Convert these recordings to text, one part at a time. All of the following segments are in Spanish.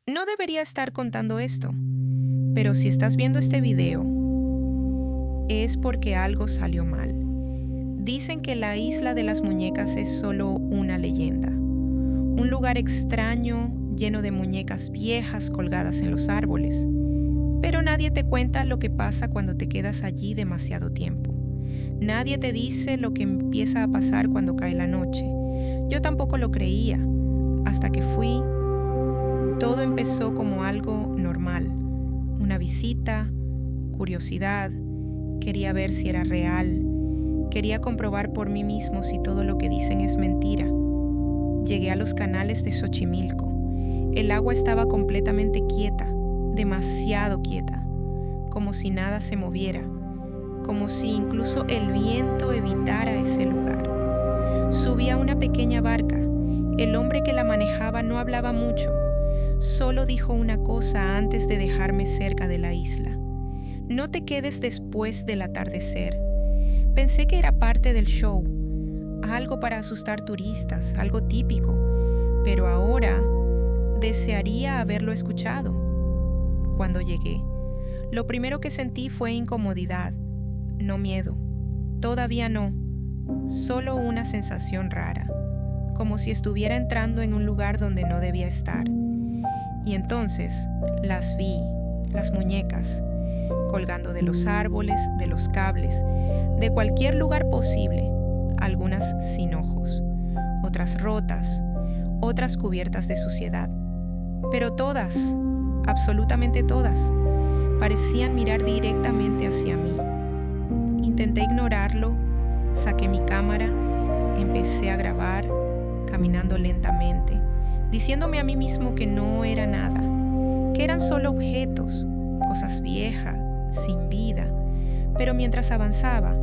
No debería estar contando esto, pero si estás viendo este video, es porque algo salió mal. Dicen que la isla de las muñecas es solo una leyenda, un lugar extraño lleno de muñecas viejas colgadas en los árboles, pero nadie te cuenta lo que pasa cuando te quedas allí demasiado tiempo. Nadie te dice lo que empieza a pasar cuando cae la noche. Yo tampoco lo creía, hasta que fui. Todo empezó como algo normal, una visita, curiosidad, quería ver si era real, quería comprobar por mí mismo si todo lo que dicen es mentira. Llegué a los canales de Xochimilco. El agua estaba completamente quieta, demasiado quieta, como si nada se moviera, como si incluso el viento evitara ese lugar. Subí a una pequeña barca. El hombre que la manejaba no hablaba mucho, solo dijo una cosa antes de dejarme cerca de la isla. No te quedes después del atardecer. Pensé que era parte del show, algo para asustar turistas, algo típico, pero ahora desearía haberlo escuchado. Cuando llegué, lo primero que sentí fue incomodidad, no miedo, todavía no, solo una sensación rara, como si estuviera entrando en un lugar donde no debía estar. Y entonces las vi, las muñecas, colgando de los árboles, de los cables, de cualquier lugar posible, algunas sin ojos, otras rotas, otras cubiertas de suciedad. Pero todas, absolutamente todas, parecían mirar directamente hacia mí. Intenté ignorarlo, saqué mi cámara, empecé a grabar, caminando lentamente, diciéndome a mí mismo que no era nada, que eran solo objetos, cosas viejas, sin vida. Pero mientras avanzaba,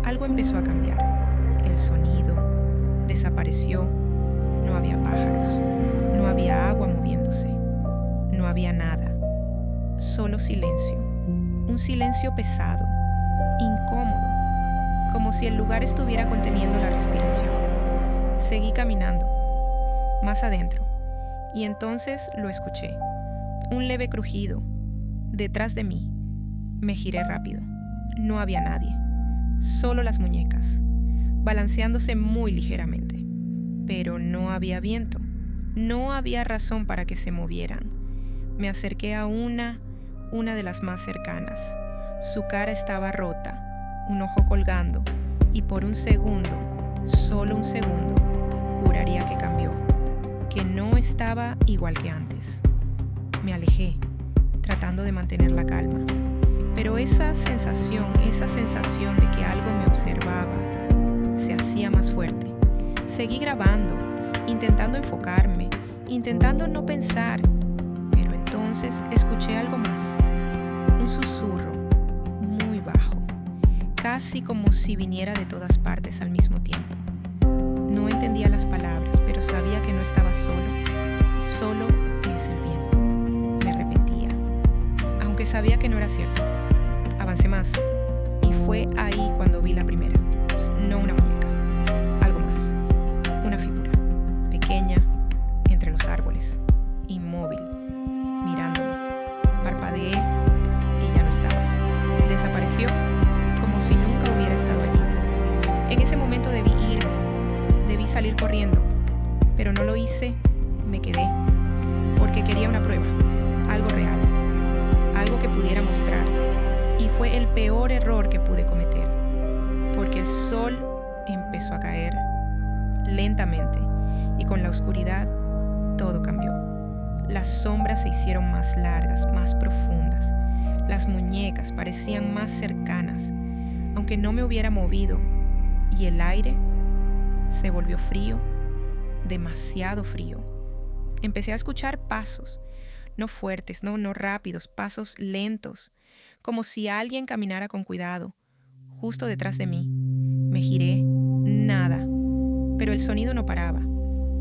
algo empezó a cambiar. El sonido desapareció. No había pájaros, no había agua moviéndose, no había nada, solo silencio, un silencio pesado, incómodo, como si el lugar estuviera conteniendo la respiración. Seguí caminando, más adentro, y entonces lo escuché, un leve crujido, detrás de mí. Me giré rápido, no había nadie, solo las muñecas, balanceándose muy ligeramente. Pero no había viento, no había razón para que se movieran. Me acerqué a una de las más cercanas. Su cara estaba rota, un ojo colgando, y por un segundo, solo un segundo, juraría que cambió, que no estaba igual que antes. Me alejé, tratando de mantener la calma. Pero esa sensación de que algo me observaba, se hacía más fuerte. Seguí grabando, intentando enfocarme, intentando no pensar, pero entonces escuché algo más, un susurro muy bajo, casi como si viniera de todas partes al mismo tiempo. No entendía las palabras, pero sabía que no estaba solo es el viento, me repetía, aunque sabía que no era cierto. Avancé más, y fue ahí cuando vi la primera, no una muñeca, algo más. Una figura, pequeña, entre los árboles, inmóvil, mirándome. Parpadeé y ya no estaba. Desapareció como si nunca hubiera estado allí. En ese momento debí irme, debí salir corriendo, pero no lo hice, me quedé, porque quería una prueba, algo real, algo que pudiera mostrar. Y fue el peor error que pude cometer, porque el sol empezó a caer lentamente, y con la oscuridad todo cambió. Las sombras se hicieron más largas, más profundas. Las muñecas parecían más cercanas, aunque no me hubiera movido, y el aire se volvió frío, demasiado frío. Empecé a escuchar pasos, no fuertes, no rápidos, pasos lentos, como si alguien caminara con cuidado, justo detrás de mí. Me giré, nada. Pero el sonido no paraba.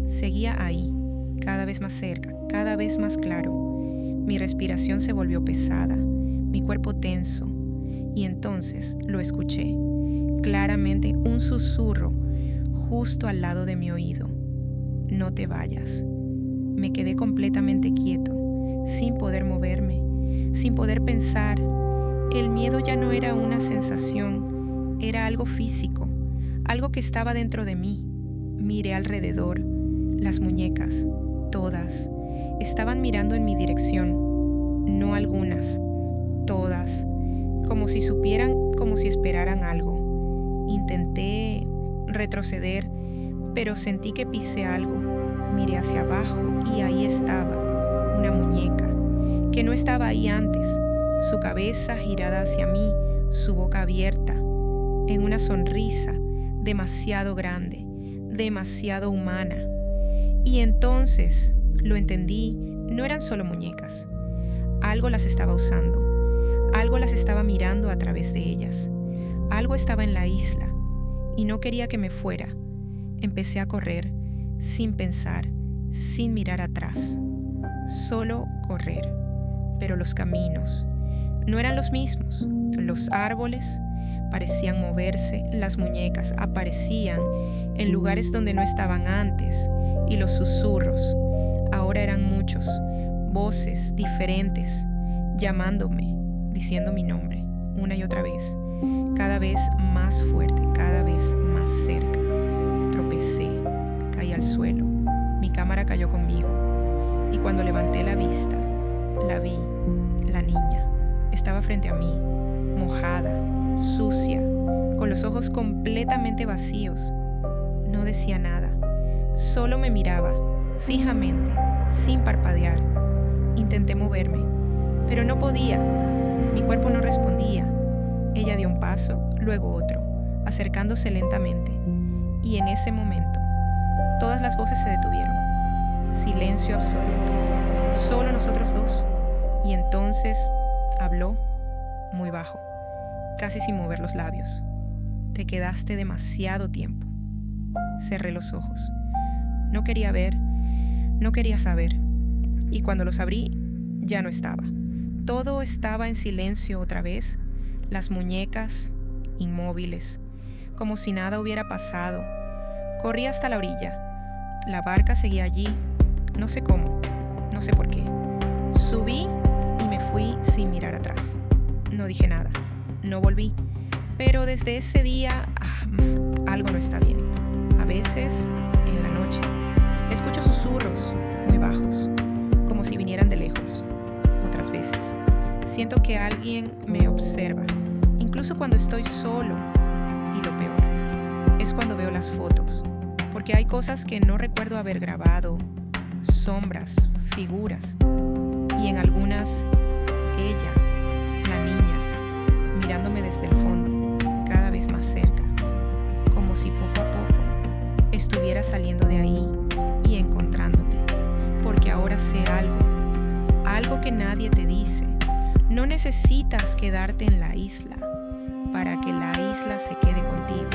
Seguía ahí, cada vez más cerca, cada vez más claro. Mi respiración se volvió pesada, mi cuerpo tenso, y entonces lo escuché, claramente un susurro justo al lado de mi oído. No te vayas. Me quedé completamente quieto, sin poder pensar. El miedo ya no era una sensación, era algo físico, algo que estaba dentro de mí. Miré alrededor. Las muñecas, todas, estaban mirando en mi dirección. No algunas, todas, como si supieran, como si esperaran algo. Intenté retroceder, pero sentí que pisé algo. Miré hacia abajo y ahí estaba, una muñeca, que no estaba ahí antes, su cabeza girada hacia mí, su boca abierta, en una sonrisa demasiado grande, demasiado humana. Y entonces lo entendí, no eran solo muñecas. Algo las estaba usando, algo las estaba mirando a través de ellas. Algo estaba en la isla y no quería que me fuera. Empecé a correr, sin pensar, sin mirar atrás. Solo correr. Pero los caminos no eran los mismos. Los árboles parecían moverse, las muñecas aparecían en lugares donde no estaban antes, y los susurros ahora eran muchos, voces diferentes, llamándome, diciendo mi nombre, una y otra vez, cada vez más fuerte, cada vez más cerca. Tropecé, caí al suelo, mi cámara cayó conmigo, y cuando levanté la vista, la vi, la niña, estaba frente a mí, mojada, sucia, con los ojos completamente vacíos. No decía nada, solo me miraba, fijamente, sin parpadear. Intenté moverme, pero no podía. Mi cuerpo no respondía. Ella dio un paso, luego otro, acercándose lentamente. Y en ese momento, todas las voces se detuvieron. Silencio absoluto, solo nosotros dos. Y entonces habló, muy bajo, casi sin mover los labios. Te quedaste demasiado tiempo. Cerré los ojos. No quería ver, no quería saber. Y cuando los abrí, ya no estaba. Todo estaba en silencio otra vez. Las muñecas, inmóviles, como si nada hubiera pasado. Corrí hasta la orilla. La barca seguía allí. No sé cómo, no sé por qué. Subí y me fui sin mirar atrás. No dije nada, no volví. Pero desde ese día, algo no está bien. A veces, en la noche, escucho susurros muy bajos, como si vinieran de lejos. Otras veces, siento que alguien me observa, incluso cuando estoy solo. Y lo peor es cuando veo las fotos, porque hay cosas que no recuerdo haber grabado, sombras, figuras, y en algunas, ella, la niña, mirándome desde el fondo, cada vez más cerca, como si poco a poco estuviera saliendo de ahí y encontrándome, porque ahora sé algo que nadie te dice. No necesitas quedarte en la isla para que la isla se quede contigo.